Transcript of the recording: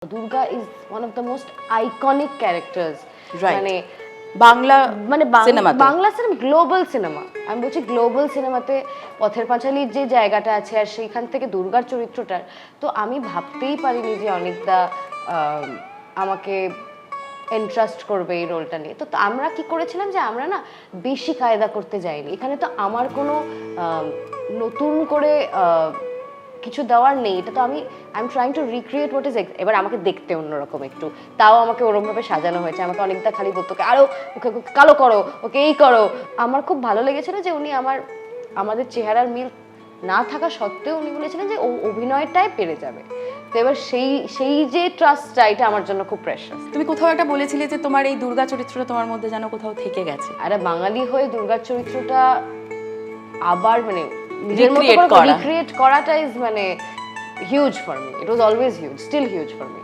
Durga is one of the most iconic characters. Right. মানে বাংলা সিনেমাতে Bangla cinema global cinema আমি বলছি গ্লোবাল সিনেমাতে পথের পাঁচালীর যে জায়গাটা আছে আর সেইখান থেকে দুর্গার চরিত্রটার তো আমি ভাবতেই পারিনি যে অনেকটা আমাকে এন্ট্রাস্ট করবে এই রোলটা নিয়ে তো আমরা কি করেছিলাম যে আমরা না বেশি কায়দা করতে যাইনি এখানে তো আমার কোনো নতুন করে কিছু দেওয়ার নেই এটা তো আমি I am trying to recreate what is এবার আমাকে দেখতে অন্যরকম একটু তাও আমাকে ওরকমভাবে সাজানো হয়েছে আমাকে অনেকটা খালি বলতো আরো ওকে কালো করো ওকে এই করো আমার খুব ভালো লেগেছিল যে উনি আমাদের চেহারার মিল না থাকা সত্ত্বেও উনি বলেছিলেন যে ও অভিনয়টাই পেরে যাবে তো এবার সেই যে ট্রাস্টটা এটা আমার জন্য খুব প্রেশাস তুমি কোথাও একটা বলেছিলে যে তোমার এই দুর্গা চরিত্রটা তোমার মধ্যে যেন কোথাও থেকে গেছে আর বাঙালি হয়ে দুর্গার চরিত্রটা আবার মানে নিজের মতো রিক্রিয়েট করাটা ইজ মানে huge for me it was always huge still huge for me